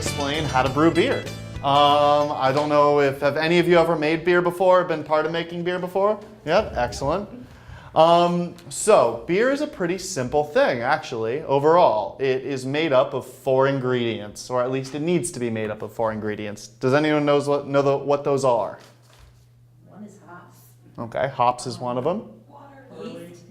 explain how to brew beer. I don't know if have any of you ever made beer before, been part of making beer before? Yep, excellent. So beer is a pretty simple thing, actually, overall. It is made up of 4 ingredients, or at least it needs to be made up of 4 ingredients. Does anyone know what those are? One is hops. Okay, hops is one of them. Yeast.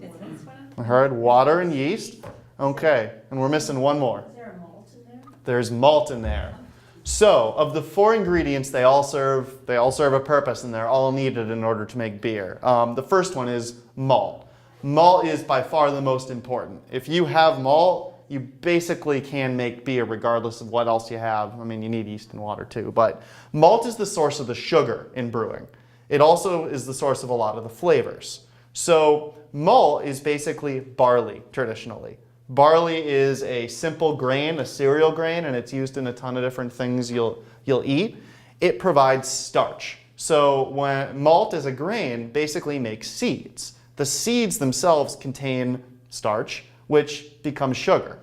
I heard water and yeast. Okay, and we're missing one more. Is there a malt in there? There's malt in there. So, of the 4 ingredients, they all serve a purpose, and they're all needed in order to make beer. The first one is malt. Malt is by far the most important. If you have malt, you basically can make beer regardless of what else you have. I mean, you need yeast and water too, but malt is the source of the sugar in brewing. It also is the source of a lot of the flavors. So, malt is basically barley, traditionally. Barley is a simple grain, a cereal grain, and it's used in a ton of different things you'll eat. It provides starch. So when malt as a grain basically makes seeds. The seeds themselves contain starch, which becomes sugar.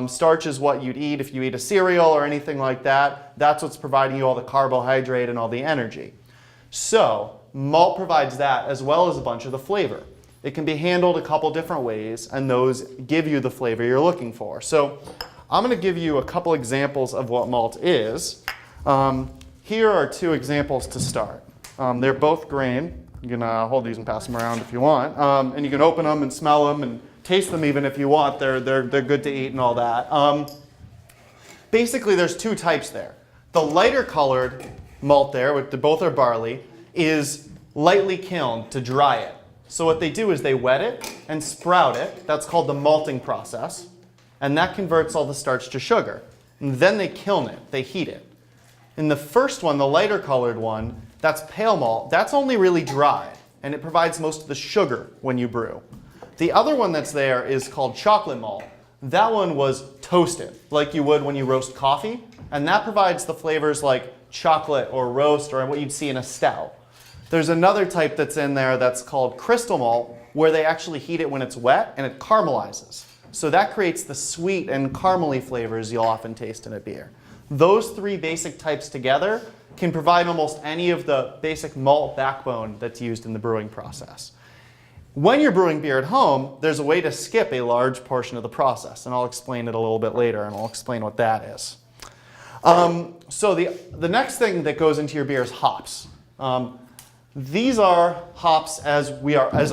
Starch is what you'd eat if you eat a cereal or anything like that. That's what's providing you all the carbohydrate and all the energy. So malt provides that as well as a bunch of the flavor. It can be handled a couple different ways, and those give you the flavor you're looking for. So I'm going to give you a couple examples of what malt is. Here are 2 examples to start. They're both grain. You can hold these and pass them around if you want. And you can open them and smell them and taste them even if you want. They're good to eat and all that. Basically, there's 2 types there. The lighter colored malt there, which both are barley, is lightly kilned to dry it. So what they do is they wet it and sprout it. That's called the malting process. And that converts all the starch to sugar. And then they kiln it. They heat it. In the first one, the lighter colored one, that's pale malt. That's only really dry. And it provides most of the sugar when you brew. The other one that's there is called chocolate malt. That one was toasted, like you would when you roast coffee. And that provides the flavors like chocolate or roast or what you'd see in a stout. There's another type that's in there that's called crystal malt, where they actually heat it when it's wet and it caramelizes. So that creates the sweet and caramely flavors you'll often taste in a beer. Those 3 basic types together can provide almost any of the basic malt backbone that's used in the brewing process. When you're brewing beer at home, there's a way to skip a large portion of the process, and I'll explain it a little bit later, and I'll explain what that is. So the next thing that goes into your beer is hops. These are hops as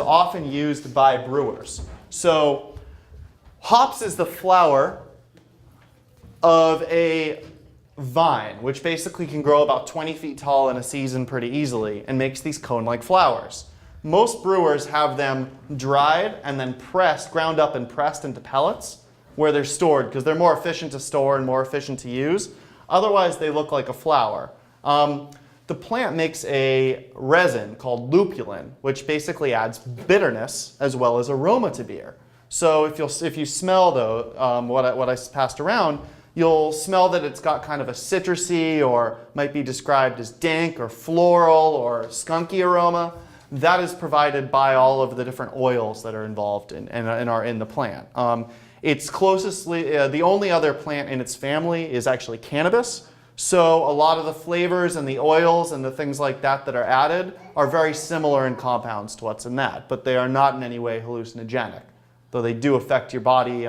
often used by brewers. So hops is the flower of a vine, which basically can grow about 20 feet tall in a season pretty easily and makes these cone-like flowers. Most brewers have them dried and then ground up and pressed into pellets where they're stored because they're more efficient to store and more efficient to use. Otherwise, they look like a flower. The plant makes a resin called lupulin, which basically adds bitterness as well as aroma to beer. So if you smell what I passed around, you'll smell that it's got kind of a citrusy or might be described as dank or floral or skunky aroma. That is provided by all of the different oils that are involved and are in the plant. It's the only other plant in its family is actually cannabis. So a lot of the flavors and the oils and the things like that that are added are very similar in compounds to what's in that, but they are not in any way hallucinogenic, though they do affect your body.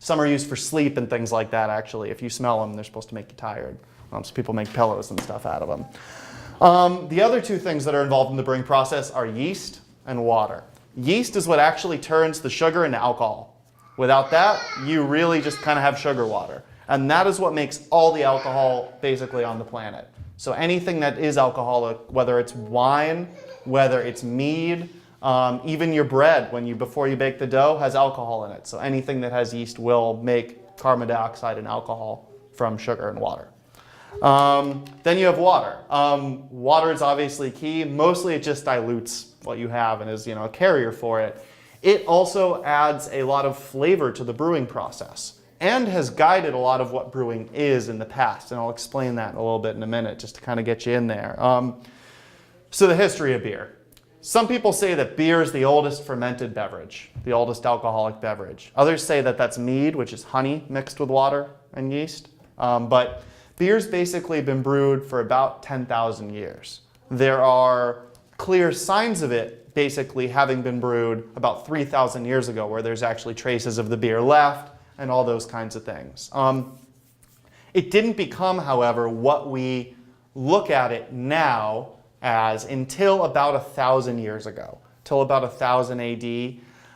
Some are used for sleep and things like that, actually. If you smell them, they're supposed to make you tired. So people make pillows and stuff out of them. The other 2 things that are involved in the brewing process are yeast and water. Yeast is what actually turns the sugar into alcohol. Without that, you really just kind of have sugar water. And that is what makes all the alcohol basically on the planet. So anything that is alcoholic, whether it's wine, whether it's mead, even your bread, before you bake the dough, has alcohol in it. So anything that has yeast will make carbon dioxide and alcohol from sugar and water. Then you have water. Water is obviously key. Mostly it just dilutes what you have and is a carrier for it. It also adds a lot of flavor to the brewing process and has guided a lot of what brewing is in the past. And I'll explain that a little bit in a minute just to kind of get you in there. So the history of beer. Some people say that beer is the oldest fermented beverage, the oldest alcoholic beverage. Others say that that's mead, which is honey mixed with water and yeast. But beer's basically been brewed for about 10,000 years. There are clear signs of it basically having been brewed about 3,000 years ago, where there's actually traces of the beer left and all those kinds of things. It didn't become, however, what we look at it now as until about 1,000 years ago, till about 1000 AD.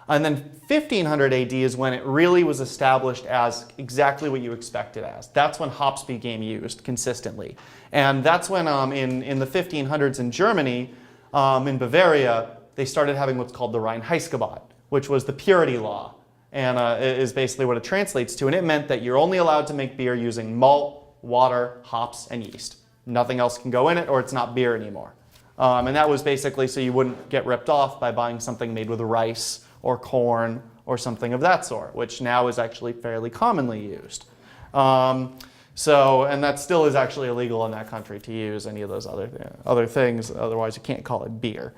And then 1500 AD is when it really was established as exactly what you expect it as. That's when hops became used consistently. And that's when in the 1500s in Germany, in Bavaria, they started having what's called the Reinheitsgebot, which was the purity law, and is basically what it translates to. And it meant that you're only allowed to make beer using malt, water, hops, and yeast. Nothing else can go in it, or it's not beer anymore. And that was basically so you wouldn't get ripped off by buying something made with rice or corn or something of that sort, which now is actually fairly commonly used. And that still is actually illegal in that country to use any of those other things. Otherwise, you can't call it beer.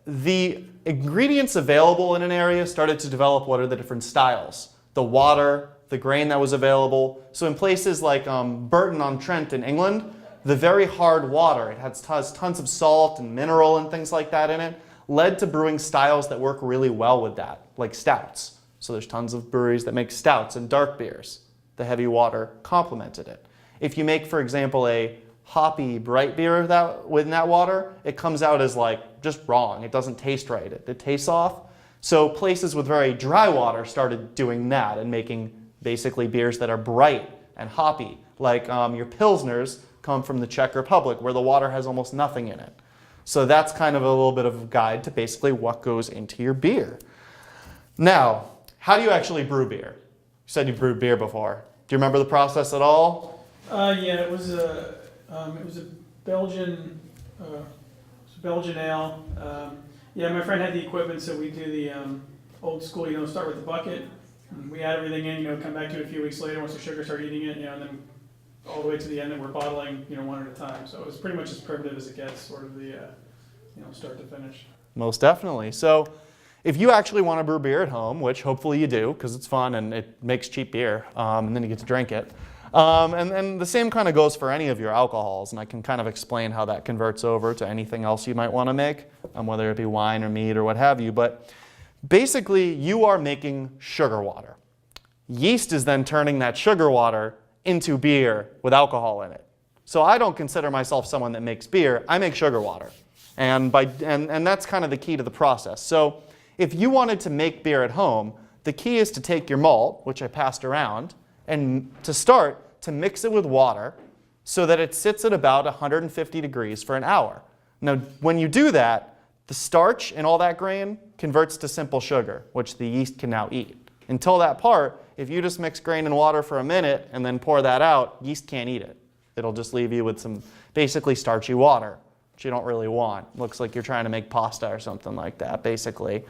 The ingredients available in an area started to develop what are the different styles. The water, the grain that was available. So in places like Burton-on-Trent in England, the very hard water, it has tons of salt and mineral and things like that in it, led to brewing styles that work really well with that, like stouts. So there's tons of breweries that make stouts and dark beers. The heavy water complemented it. If you make, for example, a hoppy bright beer with that water, it comes out as like just wrong. It doesn't taste right. It tastes off. So places with very dry water started doing that and making basically beers that are bright and hoppy. Like your Pilsners come from the Czech Republic, where the water has almost nothing in it. So that's kind of a little bit of a guide to basically what goes into your beer. Now, how do you actually brew beer? You said you brewed beer before. Do you remember the process at all? Yeah, it was a Belgian ale. Yeah, my friend had the equipment, so we do the old school. Start with the bucket. And we add everything in. Come back to it a few weeks later once the sugar started eating it. And then all the way to the end, and we're bottling. One at a time. So it was pretty much as primitive as it gets, sort of the start to finish. Most definitely. So if you actually want to brew beer at home, which hopefully you do, because it's fun and it makes cheap beer, and then you get to drink it. And the same kind of goes for any of your alcohols, and I can kind of explain how that converts over to anything else you might want to make, whether it be wine or mead or what have you. But basically, you are making sugar water. Yeast is then turning that sugar water into beer with alcohol in it. So I don't consider myself someone that makes beer. I make sugar water. And that's kind of the key to the process. So if you wanted to make beer at home, the key is to take your malt, which I passed around, and to start to mix it with water so that it sits at about 150 degrees for an hour. Now, when you do that, the starch in all that grain converts to simple sugar, which the yeast can now eat. Until that part, if you just mix grain and water for a minute and then pour that out, yeast can't eat it. It'll just leave you with some basically starchy water, which you don't really want. Looks like you're trying to make pasta or something like that, basically.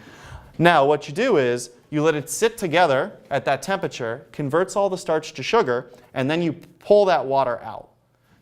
Now, what you do is you let it sit together at that temperature, converts all the starch to sugar, and then you pull that water out.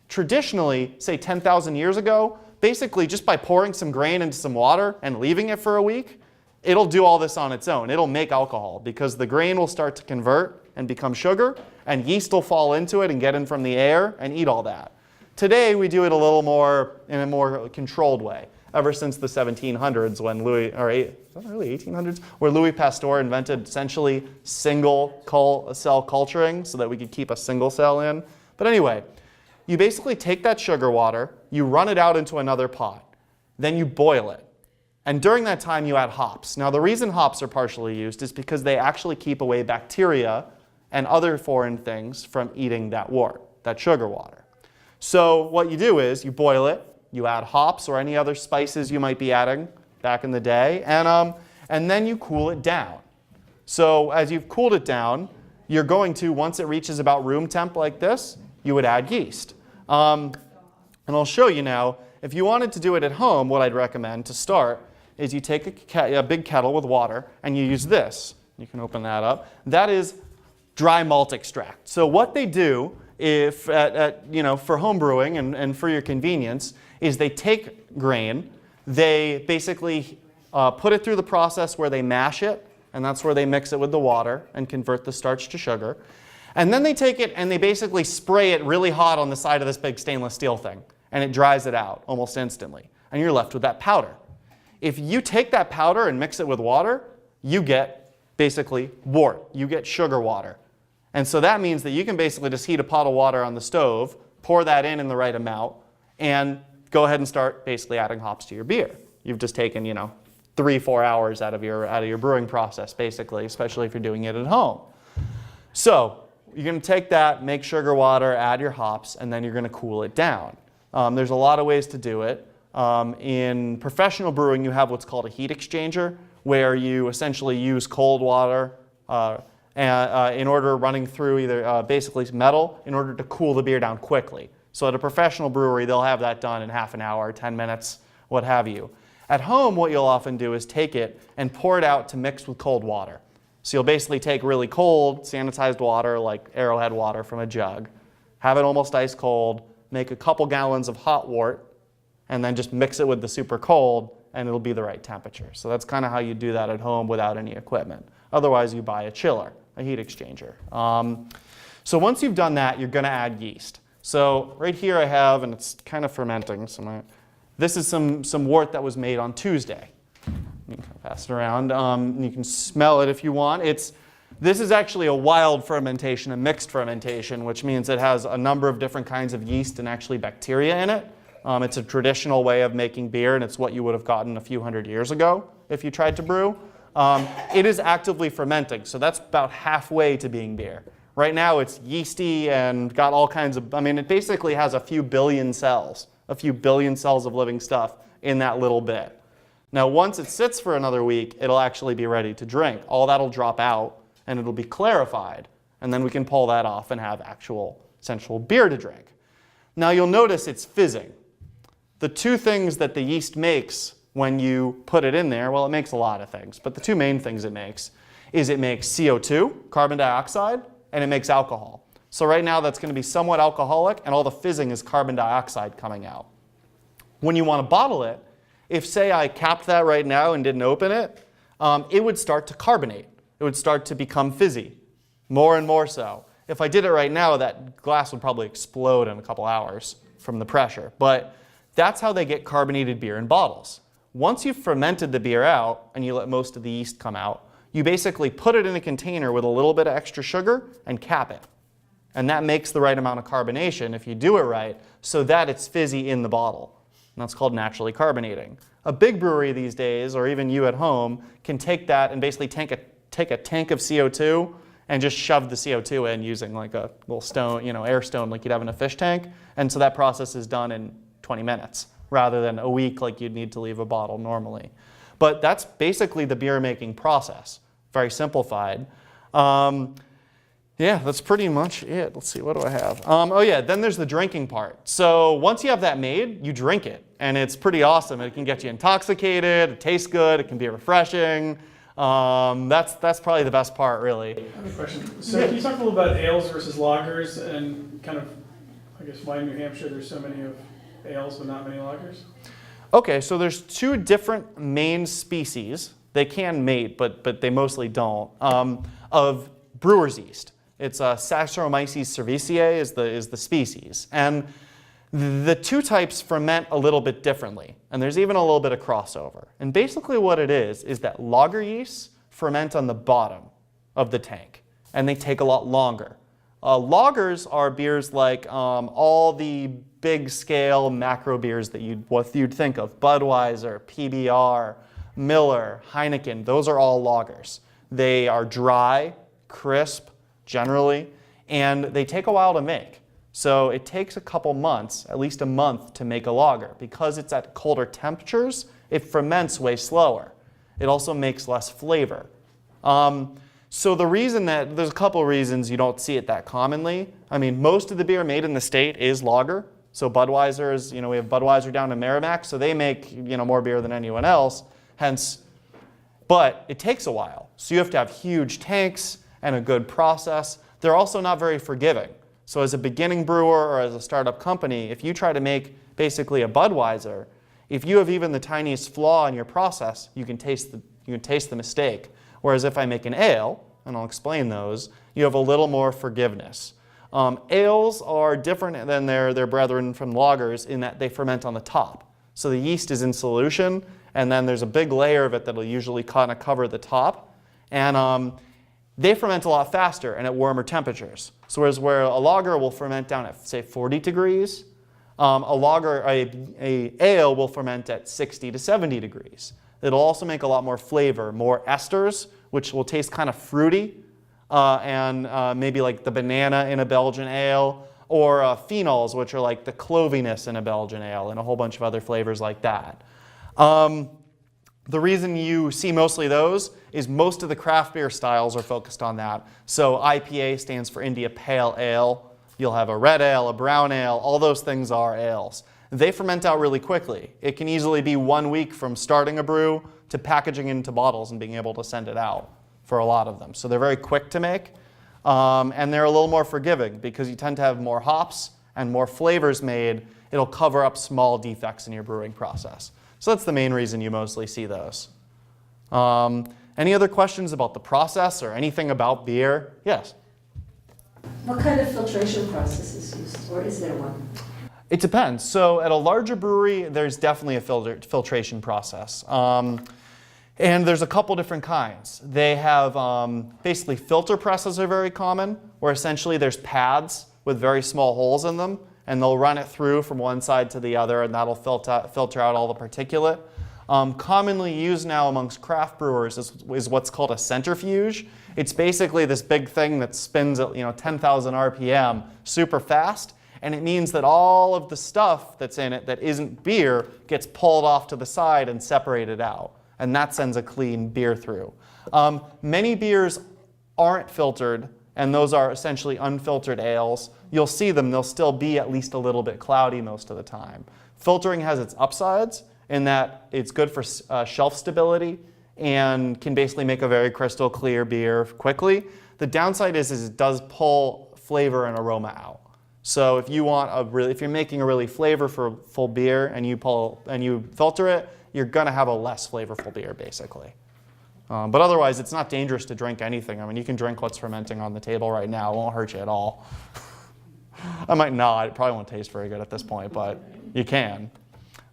Traditionally, say 10,000 years ago, basically just by pouring some grain into some water and leaving it for a week, it'll do all this on its own. It'll make alcohol because the grain will start to convert and become sugar, and yeast will fall into it and get in from the air and eat all that. Today, we do it a little more in a more controlled way. Ever since the 1700s, when early 1800s, where Louis Pasteur invented essentially single cell culturing so that we could keep a single cell in. But anyway, you basically take that sugar water, you run it out into another pot, then you boil it. And during that time, you add hops. Now, the reason hops are partially used is because they actually keep away bacteria and other foreign things from eating that wort, that sugar water. So what you do is you boil it, you add hops or any other spices you might be adding back in the day, and then you cool it down. So as you've cooled it down, you're going to, once it reaches about room temp like this, you would add yeast. And I'll show you now, if you wanted to do it at home, what I'd recommend to start is you take a big kettle with water and you use this. You can open that up. That is dry malt extract. So what they do for homebrewing and for your convenience is they take grain, they basically put it through the process where they mash it, and that's where they mix it with the water and convert the starch to sugar. And then they take it and they basically spray it really hot on the side of this big stainless steel thing. And it dries it out almost instantly. And you're left with that powder. If you take that powder and mix it with water, you get basically wort. You get sugar water. And so that means that you can basically just heat a pot of water on the stove, pour that in the right amount, and go ahead and start basically adding hops to your beer. You've just taken, 3-4 hours out of your brewing process, basically, especially if you're doing it at home. So you're going to take that, make sugar water, add your hops, and then you're going to cool it down. There's a lot of ways to do it. In professional brewing, you have what's called a heat exchanger, where you essentially use cold water in order running through either basically metal in order to cool the beer down quickly. So at a professional brewery, they'll have that done in half an hour, 10 minutes, what have you. At home, what you'll often do is take it and pour it out to mix with cold water. So you'll basically take really cold, sanitized water, like Arrowhead water from a jug, have it almost ice cold, make a couple gallons of hot wort, and then just mix it with the super cold, and it'll be the right temperature. So that's kind of how you do that at home without any equipment. Otherwise, you buy a chiller, a heat exchanger. So once you've done that, you're going to add yeast. So right here I have, and it's kind of fermenting, this is some wort that was made on Tuesday. You can pass it around. You can smell it if you want. This is actually a wild fermentation, a mixed fermentation, which means it has a number of different kinds of yeast and actually bacteria in it. It's a traditional way of making beer, and it's what you would have gotten a few hundred years ago if you tried to brew. It is actively fermenting, so that's about halfway to being beer. Right now it's yeasty and got all kinds of, it basically has a few billion cells of living stuff in that little bit. Now once it sits for another week, it'll actually be ready to drink. All that'll drop out and it'll be clarified, and then we can pull that off and have actual sensual beer to drink. Now you'll notice it's fizzing. The two things that the yeast makes when you put it in there, well, it makes a lot of things, but the two main things it makes is it makes CO2, carbon dioxide, and it makes alcohol. So right now that's going to be somewhat alcoholic, and all the fizzing is carbon dioxide coming out. When you want to bottle it, if say I capped that right now and didn't open it, it would start to carbonate. It would start to become fizzy, more and more so. If I did it right now, that glass would probably explode in a couple hours from the pressure. But that's how they get carbonated beer in bottles. Once you've fermented the beer out and you let most of the yeast come out, you basically put it in a container with a little bit of extra sugar and cap it. And that makes the right amount of carbonation, if you do it right, so that it's fizzy in the bottle. And that's called naturally carbonating. A big brewery these days, or even you at home, can take that and basically take a tank of CO2 and just shove the CO2 in using like a little stone, air stone like you'd have in a fish tank. And so that process is done in 20 minutes rather than a week like you'd need to leave a bottle normally. But that's basically the beer making process, very simplified. Yeah, that's pretty much it. Let's see, what do I have? Then there's the drinking part. So once you have that made, you drink it, and it's pretty awesome. It can get you intoxicated, it tastes good, it can be refreshing. That's probably the best part, really. I have a question. So can you talk a little about ales versus lagers and kind of, I guess, why in New Hampshire there's so many of ales but not many lagers? Okay, so there's two different main species. They can mate, but they mostly don't, of brewer's yeast. It's Saccharomyces cerevisiae is the species. And the two types ferment a little bit differently, and there's even a little bit of crossover. And basically what it is that lager yeasts ferment on the bottom of the tank, and they take a lot longer. Lagers are beers like all the big scale macro beers that you'd think of. Budweiser, PBR, Miller, Heineken, those are all lagers. They are dry, crisp, generally, and they take a while to make. So it takes a couple months, at least a month, to make a lager. Because it's at colder temperatures, it ferments way slower. It also makes less flavor. So the reason that, there's a couple reasons you don't see it that commonly. Most of the beer made in the state is lager. So Budweiser is, we have Budweiser down in Merrimack, so they make, more beer than anyone else. Hence, but it takes a while. So you have to have huge tanks and a good process. They're also not very forgiving. So as a beginning brewer or as a startup company, if you try to make basically a Budweiser, if you have even the tiniest flaw in your process, you can taste the mistake. Whereas if I make an ale, and I'll explain those, you have a little more forgiveness. Ales are different than their brethren from lagers in that they ferment on the top. So the yeast is in solution, and then there's a big layer of it that'll usually kind of cover the top. And they ferment a lot faster and at warmer temperatures. So whereas where a lager will ferment down at, say, 40 degrees, a ale will ferment at 60 to 70 degrees. It'll also make a lot more flavor, more esters, which will taste kind of fruity, and maybe like the banana in a Belgian ale, or phenols, which are like the cloviness in a Belgian ale, and a whole bunch of other flavors like that. The reason you see mostly those is most of the craft beer styles are focused on that. So IPA stands for India Pale Ale. You'll have a red ale, a brown ale, all those things are ales. They ferment out really quickly. It can easily be 1 week from starting a brew to packaging into bottles and being able to send it out for a lot of them. So they're very quick to make, and they're a little more forgiving because you tend to have more hops and more flavors made. It'll cover up small defects in your brewing process. So that's the main reason you mostly see those. Any other questions about the process or anything about beer? Yes? What kind of filtration process is used, or is there one? It depends. So at a larger brewery, there's definitely a filtration process. And there's a couple different kinds. They have basically filter presses are very common, where essentially there's pads with very small holes in them, and they'll run it through from one side to the other, and that'll filter out all the particulate. Commonly used now amongst craft brewers is what's called a centrifuge. It's basically this big thing that spins at 10,000 RPM super fast, and it means that all of the stuff that's in it that isn't beer gets pulled off to the side and separated out, and that sends a clean beer through. Many beers aren't filtered, and those are essentially unfiltered ales. You'll see them, they'll still be at least a little bit cloudy most of the time. Filtering has its upsides in that it's good for shelf stability and can basically make a very crystal clear beer quickly. The downside is it does pull flavor and aroma out. So if you're making a really flavorful beer and you filter it, you're gonna have a less flavorful beer basically. But otherwise, it's not dangerous to drink anything. I mean, you can drink what's fermenting on the table right now. It won't hurt you at all. I might not. It probably won't taste very good at this point, but you can.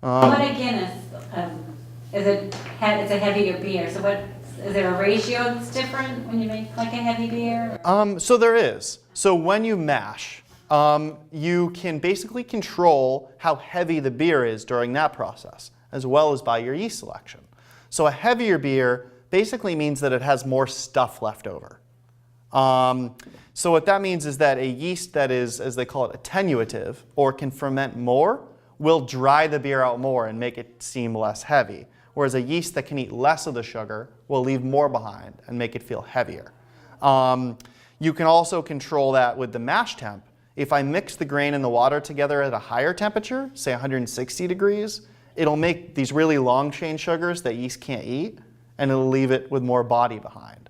What a Guinness, it's a heavier beer, so is there a ratio that's different when you make like a heavy beer? So there is. So when you mash, you can basically control how heavy the beer is during that process, as well as by your yeast selection. So a heavier beer basically means that it has more stuff left over. So what that means is that a yeast that is, as they call it, attenuative, or can ferment more, will dry the beer out more and make it seem less heavy. Whereas a yeast that can eat less of the sugar will leave more behind and make it feel heavier. You can also control that with the mash temp. If I mix the grain and the water together at a higher temperature, say 160 degrees, it'll make these really long chain sugars that yeast can't eat, and it'll leave it with more body behind.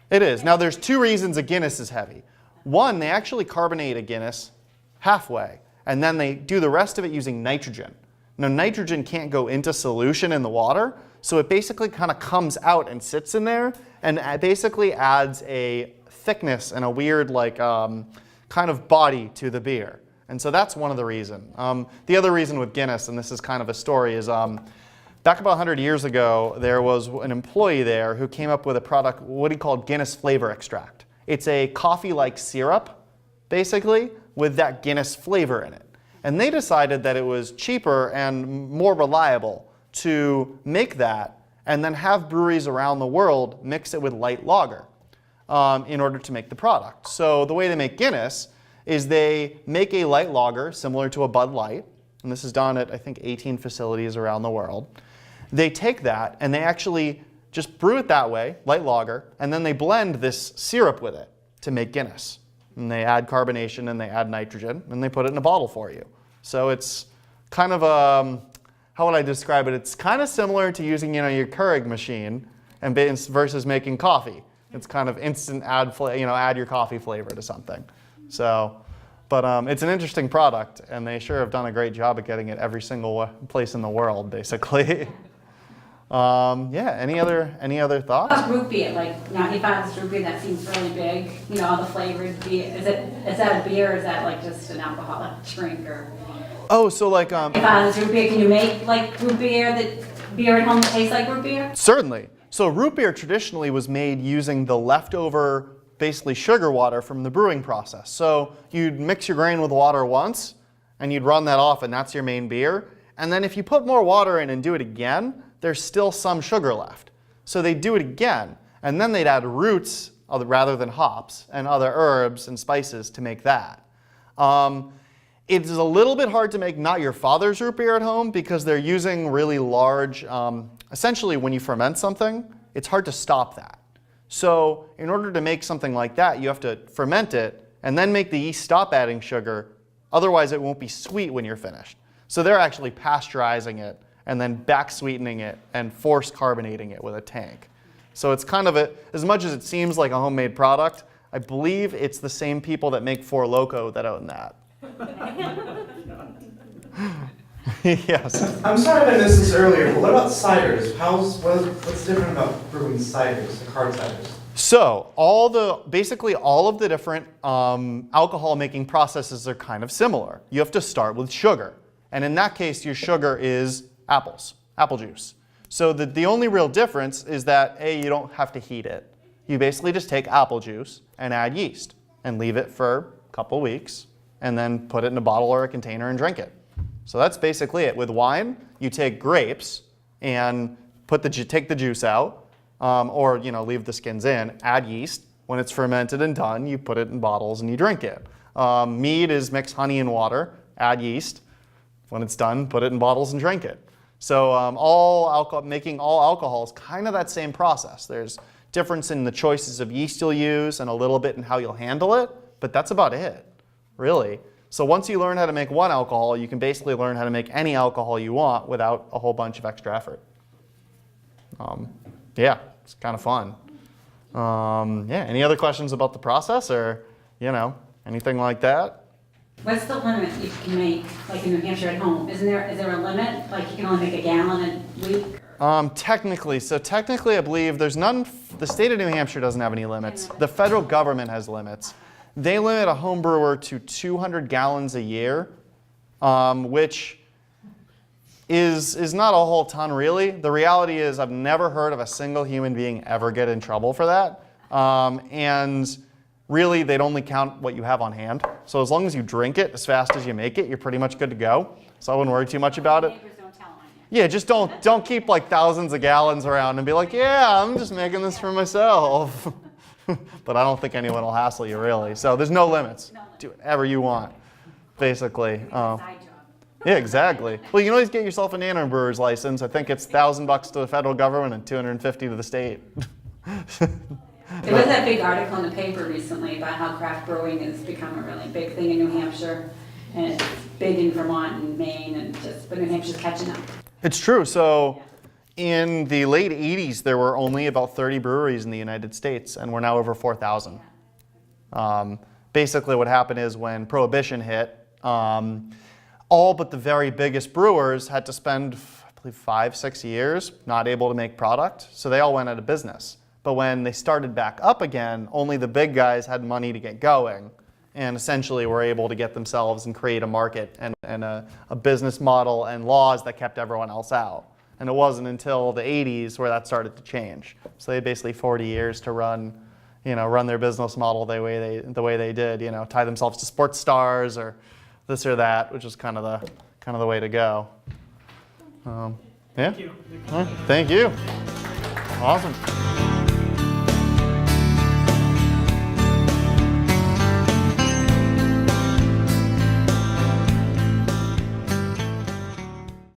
It is. Now there's two reasons a Guinness is heavy. One, they actually carbonate a Guinness halfway, and then they do the rest of it using nitrogen. Now nitrogen can't go into solution in the water, so it basically kind of comes out and sits in there, and basically adds a thickness and a weird kind of body to the beer. And so that's one of the reasons. The other reason with Guinness, and this is kind of a story, is back about 100 years ago, there was an employee there who came up with a product, what he called Guinness Flavor Extract. It's a coffee-like syrup, basically, with that Guinness flavor in it. And they decided that it was cheaper and more reliable to make that and then have breweries around the world mix it with light lager in order to make the product. So the way they make Guinness is they make a light lager similar to a Bud Light, and this is done at, I think, 18 facilities around the world. They take that and they actually just brew it that way, light lager, and then they blend this syrup with it to make Guinness. And they add carbonation and they add nitrogen and they put it in a bottle for you. So it's kind of how would I describe it? It's kind of similar to using your Keurig machine and versus making coffee. It's kind of instant add your coffee flavor to something. So, but it's an interesting product, and they sure have done a great job at getting it every single place in the world, basically. Yeah, any other thoughts? How's root beer, like 95 is root beer, that seems really big, all the flavored beer, is that a beer or is that like just an alcoholic drink or? Oh, so like, 95 is root beer, can you make like root beer, that beer at home that tastes like root beer? certainly. So root beer traditionally was made using the leftover, basically sugar water from the brewing process. So you'd mix your grain with water once, and you'd run that off, and that's your main beer. And then if you put more water in and do it again, there's still some sugar left. So they'd do it again, and then they'd add roots rather than hops and other herbs and spices to make that. It's a little bit hard to make not your father's root beer at home because they're using really large, essentially when you ferment something, it's hard to stop that. So in order to make something like that, you have to ferment it and then make the yeast stop adding sugar. Otherwise, it won't be sweet when you're finished. So they're actually pasteurizing it and then back sweetening it and force carbonating it with a tank. So it's kind of as much as it seems like a homemade product, I believe it's the same people that make Four Loko that own that. Yes. I'm sorry if I missed this earlier, but what about ciders? What's different about brewing ciders, like hard ciders? So basically all of the different alcohol making processes are kind of similar. You have to start with sugar. And in that case, your sugar is apple juice. So the only real difference is that you don't have to heat it. You basically just take apple juice and add yeast and leave it for a couple weeks and then put it in a bottle or a container and drink it. So that's basically it. With wine, you take grapes and take the juice out, or leave the skins in, add yeast. When it's fermented and done, you put it in bottles and you drink it. Mead is mix honey and water, add yeast. When it's done, put it in bottles and drink it. So making all alcohol is kind of that same process. There's difference in the choices of yeast you'll use and a little bit in how you'll handle it, but that's about it, really. So once you learn how to make one alcohol, you can basically learn how to make any alcohol you want without a whole bunch of extra effort. Yeah, it's kind of fun. Yeah, any other questions about the process or, anything like that? What's the limit you can make, like in New Hampshire at home? Is there a limit? Like you can only make a gallon a week? Technically, I believe there's none. The state of New Hampshire doesn't have any limits. The federal government has limits. They limit a home brewer to 200 gallons a year, which is not a whole ton, really. The reality is I've never heard of a single human being ever get in trouble for that. And really, they'd only count what you have on hand. So as long as you drink it as fast as you make it, you're pretty much good to go. So I wouldn't worry too much about it. Neighbors don't tell on you. Yeah, just don't keep like thousands of gallons around and be like, yeah, I'm just making this for myself. But I don't think anyone will hassle you, really. So there's no limits. Do whatever you want, basically. Side job. Yeah, exactly. Well, you can always get yourself a nano brewer's license. I think it's $1,000 to the federal government and $250 to the state. There was that big article in the paper recently about how craft brewing has become a really big thing in New Hampshire, and it's big in Vermont and Maine, but New Hampshire's catching up. It's true. So in the late 80s, there were only about 30 breweries in the United States, and we're now over 4,000. Basically, what happened is when Prohibition hit, all but the very biggest brewers had to spend, I believe, 5-6 years not able to make product, so they all went out of business. But when they started back up again, only the big guys had money to get going and essentially were able to get themselves and create a market and a business model and laws that kept everyone else out. And it wasn't until the 80s where that started to change. So they had basically 40 years to run their business model the way they did, tie themselves to sports stars or this or that, which is kind of the way to go. Yeah. Thank you. All right. Thank you. Awesome.